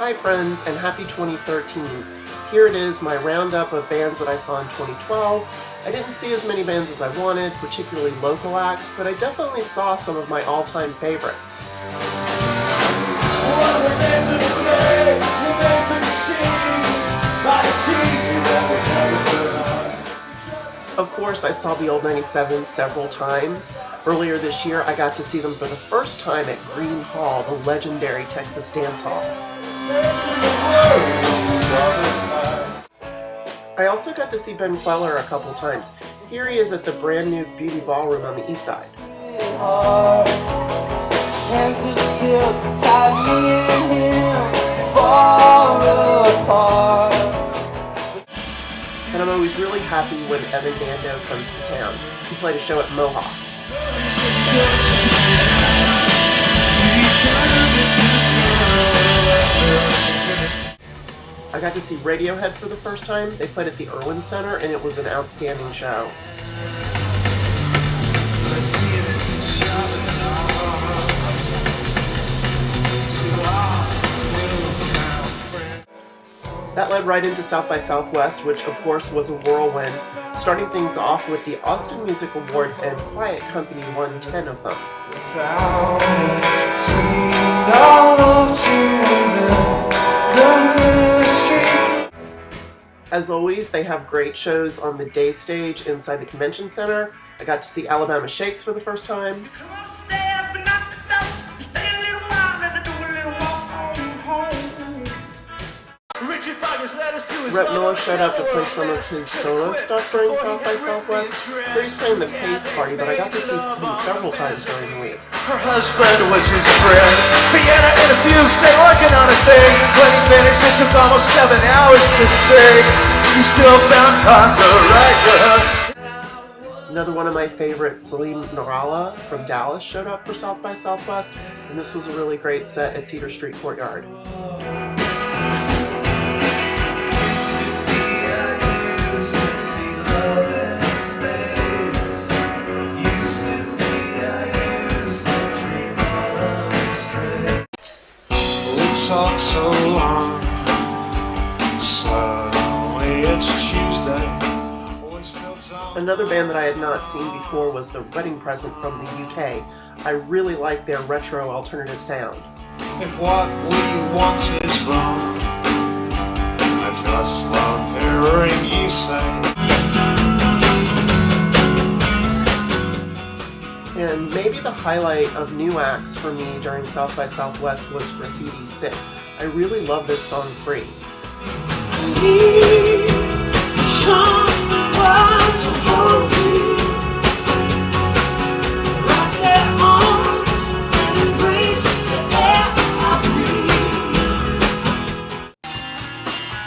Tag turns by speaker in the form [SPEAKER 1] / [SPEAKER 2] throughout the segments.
[SPEAKER 1] Hi friends, and happy 2013. Here it is, my roundup of bands that I saw in 2012. I didn't see as many bands as I wanted, particularly local acts, but I definitely saw some of my all-time favorites. Of course, I saw the old 97s several times. Earlier this year, I got to see them for the first time at Green Hall, the legendary Texas dance hall. I also got to see Ben Kweller a couple times. Here he is at the brand new Beauty Ballroom on the east side. And I'm always really happy when Evan Dando comes to town. He played a show at Mohawk. I got to see Radiohead for the first time. They played at the Irwin Center, and it was an outstanding show. That led right into South by Southwest, which of course was a whirlwind, starting things off with the Austin Music Awards, and Quiet Company won 10 of them. As always, they have great shows on the day stage inside the convention center. I got to see Alabama Shakes for the first time. Rhett Miller showed up to play some of his solo stuff during South by Southwest. He's playing the Pace Party, but I got to see him several times during the week.
[SPEAKER 2] Her husband was his friend. Piano and a fugue, stay working on a thing. When he finished, it took almost 7 hours to sing. He still found time to write to her.
[SPEAKER 1] Another one of my favorites, Salim Narala from Dallas, showed up for South by Southwest, and this was a really great set at Cedar Street Courtyard.
[SPEAKER 2] Talk so long, suddenly it's Tuesday.
[SPEAKER 1] Another band that I had not seen before was the Wedding Present from the UK. I really like their retro alternative sound.
[SPEAKER 2] If what we want is wrong, I just love hearing you say.
[SPEAKER 1] And maybe the highlight of new acts for me during South by Southwest was Graffiti 6. I really love this song, Free.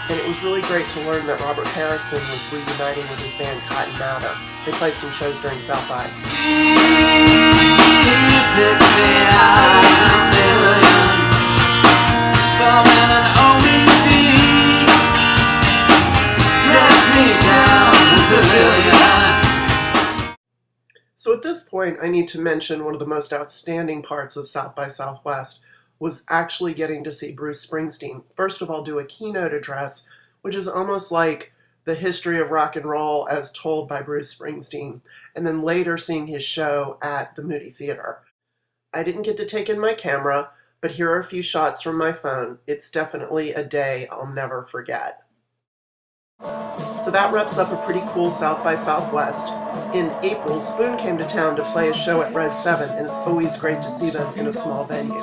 [SPEAKER 1] And it was really great to learn that Robert Harrison was reuniting with his band Cotton Mather. They played some shows during South by. So at this point, I need to mention one of the most outstanding parts of South by Southwest was actually getting to see Bruce Springsteen. First of all, do a keynote address, which is almost like the history of rock and roll as told by Bruce Springsteen, and then later seeing his show at the Moody Theater. I didn't get to take in my camera, but here are a few shots from my phone. It's definitely a day I'll never forget. So that wraps up a pretty cool South by Southwest. In April, Spoon came to town to play a show at Red 7, and it's always great to see them in a small venue.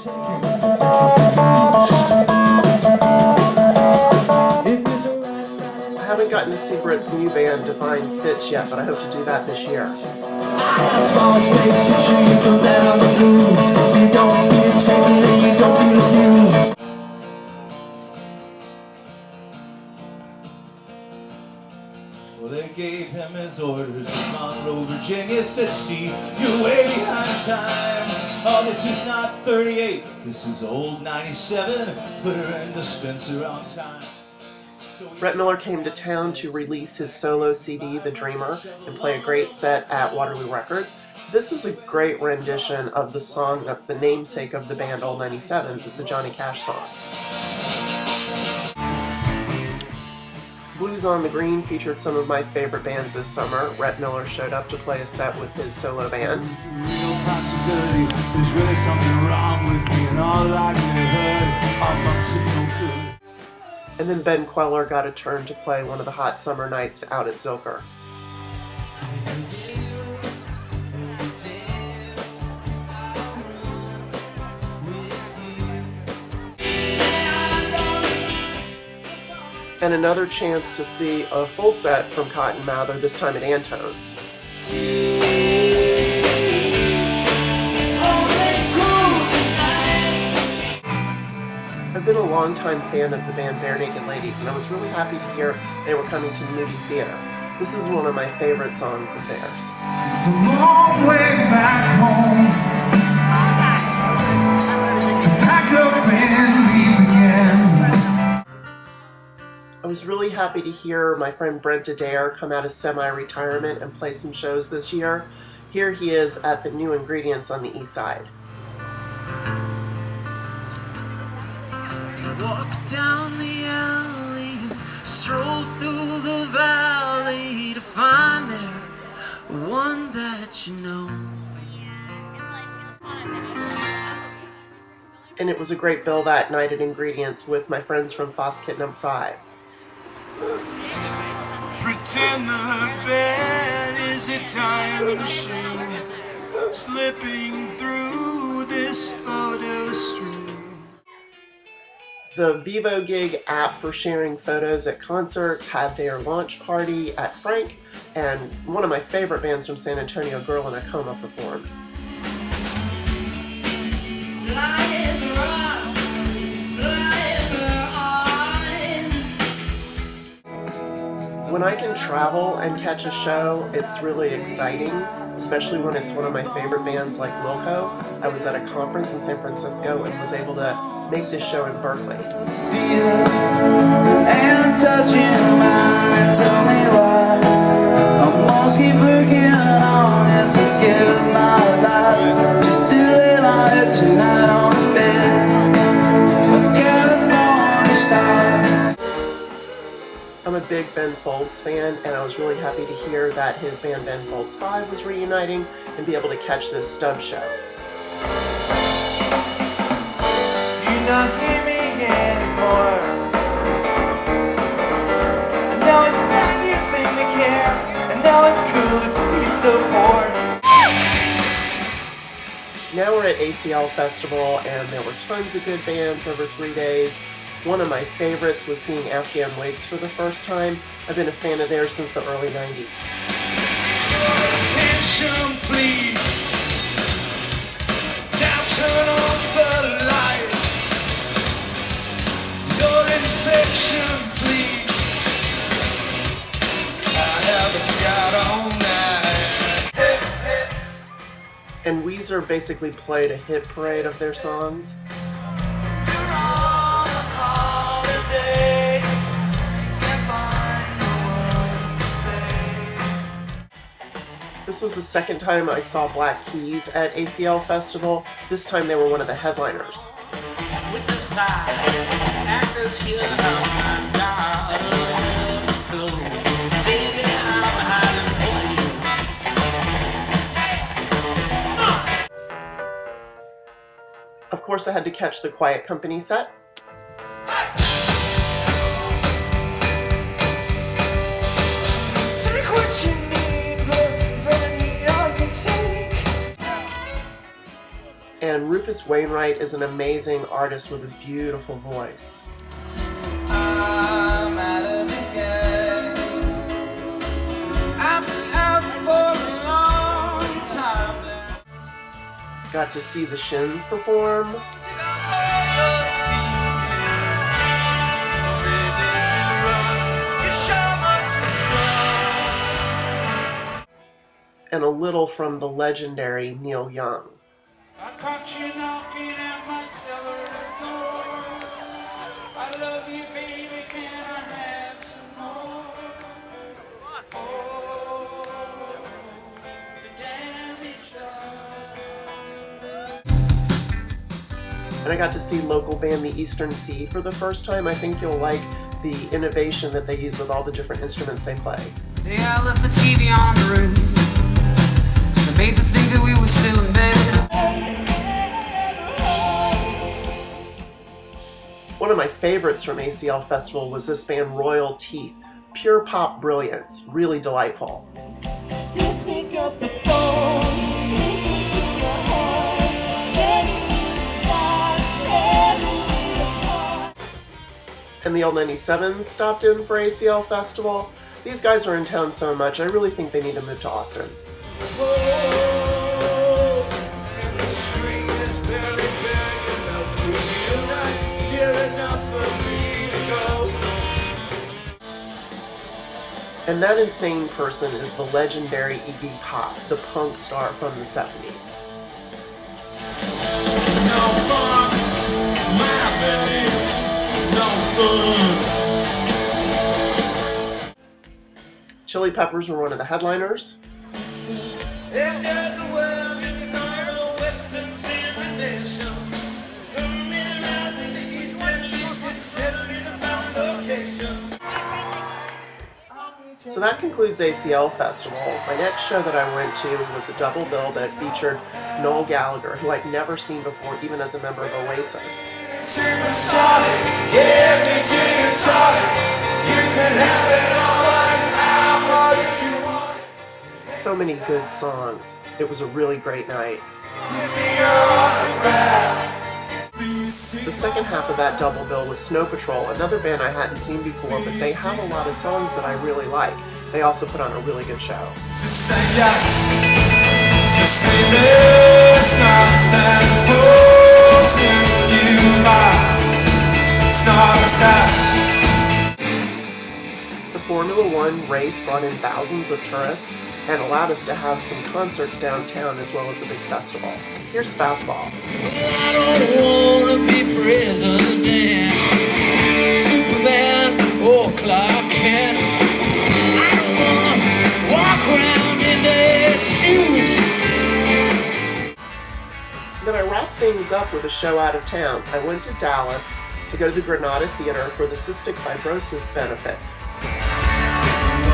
[SPEAKER 1] I haven't gotten to see Britt's new band, Divine Fitch, yet, but I hope to do that this year. Small stakes, you sure you put that on the blues. You don't get taken and you don't get abused.
[SPEAKER 2] Well, they gave him his orders in Monroe, Virginia. Said, Steve, you're way behind time. Oh, this is not 38, this is old 97. Put her in dispenser on time. Rhett Miller came to town to release his solo CD, The Dreamer, and play a great set at Waterloo Records. This is a great rendition of the song that's the namesake of the band, Old 97s. It's a Johnny Cash song.
[SPEAKER 1] Blues on the Green featured some of my favorite bands this summer. Rhett Miller showed up to play a set with his solo band.
[SPEAKER 2] Real possibility, there's really something wrong with me, and all likelihood, I'm up to no good.
[SPEAKER 1] And then Ben Kweller got a turn to play one of the hot summer nights out at Zilker. And another chance to see a full set from Cotton Mather, this time at Antone's. I've been a longtime fan of the band Bare Naked Ladies, and I was really happy to hear they were coming to the movie theater. This is one of my favorite songs of theirs.
[SPEAKER 2] It's a long way back home to pack up and leave again.
[SPEAKER 1] I was really happy to hear my friend Brent Adair come out of semi-retirement and play some shows this year. Here he is at the New Ingredients on the East Side.
[SPEAKER 3] Walk down the alley, stroll through the valley to find there one that you know.
[SPEAKER 1] And it was a great bill that night at Ingredients with my friends from Foss Kit No. 5.
[SPEAKER 2] Pretend the bed is a time machine, slipping through this photo stream.
[SPEAKER 1] The Vivo Gig app for sharing photos at concerts had their launch party at Frank, and one of my favorite bands from San Antonio, Girl in a Coma, performed. When I can travel and catch a show, it's really exciting, especially when it's one of my favorite bands like Wilco. I was at a conference in San Francisco and was able to make this show in Berkeley.
[SPEAKER 4] And touching mine, tell me why I must keep working on it to give my life just to lay my head tonight on the bed of California stars.
[SPEAKER 1] I'm a big Ben Folds fan, and I was really happy to hear that his band Ben Folds 5 was reuniting and be able to catch this stub show.
[SPEAKER 2] You don't hear me anymore. I know it's not your thing to care, and now it's cool to be so poor.
[SPEAKER 1] Now we're at ACL Festival, and there were tons of good bands over 3 days. One of my favorites was seeing Afghan Wigs for the first time. I've been a fan of theirs since the early 90s.
[SPEAKER 2] Attention, please. Now turn off the light. Your infection, please. I haven't got all night.
[SPEAKER 1] And Weezer basically played a hit parade of their songs. This was the second time I saw Black Keys at ACL Festival. This time they were one of the headliners.
[SPEAKER 3] With this pie, actors here, baby, I'm hiding for you.
[SPEAKER 1] Of course, I had to catch the Quiet Company set.
[SPEAKER 2] Take what you need, but then I need all you take.
[SPEAKER 1] And Rufus Wainwright is an amazing artist with a beautiful voice.
[SPEAKER 3] I'm out of the game. I've been out for a long time now.
[SPEAKER 1] Got to see the Shins perform. And a little from the legendary Neil Young.
[SPEAKER 2] I caught you knocking at my cellar door. I love you, baby, can I have some more? Oh, the damage done.
[SPEAKER 1] And I got to see local band The Eastern Sea for the first time. I think you'll like the innovation that they use with all the different instruments they play.
[SPEAKER 3] Yeah, I left the TV on the room, so the maids would think that we were still in bed.
[SPEAKER 1] One of my favorites from ACL Festival was this band Royal Teeth. Pure pop brilliance, really delightful.
[SPEAKER 5] Just pick up the phone, listen to your heart, then start tearing me apart.
[SPEAKER 1] And the old 97s stopped in for ACL Festival. These guys are in town so much, I really think they need to move to Austin.
[SPEAKER 2] Oh, and the street is barely big enough for you, not near enough for me to go.
[SPEAKER 1] And that insane person is the legendary Iggy Pop, the punk star from the 70s.
[SPEAKER 2] No fun, my baby, no fun.
[SPEAKER 1] Chili Peppers were one of the headliners. So that concludes ACL Festival. My next show that I went to was a double bill that featured Noel Gallagher, who I'd never seen before, even as a member of Oasis.
[SPEAKER 2] Supersonic, give me gin and tonic. You can have it all, and how much you want.
[SPEAKER 1] So many good songs. It was a really great night.
[SPEAKER 2] Give me your autograph.
[SPEAKER 1] The second half of that double bill was Snow Patrol, another band I hadn't seen before, but they have a lot of songs that I really like. They also put on a really good show.
[SPEAKER 2] Just say yes. Just say there's nothing holding you back. It's not a test.
[SPEAKER 1] The Formula One race brought in thousands of tourists and allowed us to have some concerts downtown as well as a big festival. Here's Fastball.
[SPEAKER 3] I don't wanna be president, Superman or Clark Kent. I don't wanna walk around in their shoes.
[SPEAKER 1] Then I wrapped things up with a show out of town. I went to Dallas to go to the Granada Theater for the cystic fibrosis benefit.
[SPEAKER 2] It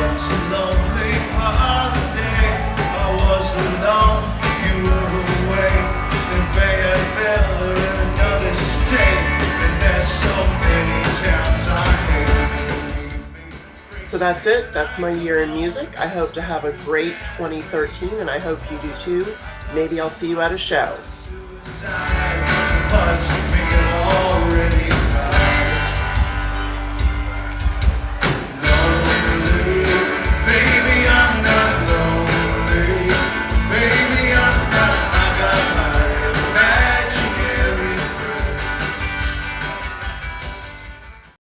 [SPEAKER 2] was a lonely holiday. I was alone, you were away. In Fayetteville or in another state. And there's so many towns I hate.
[SPEAKER 1] So that's it. That's my year in music. I hope to have a great 2013, and I hope you do too. Maybe I'll see you at a show.
[SPEAKER 2] Punch me already.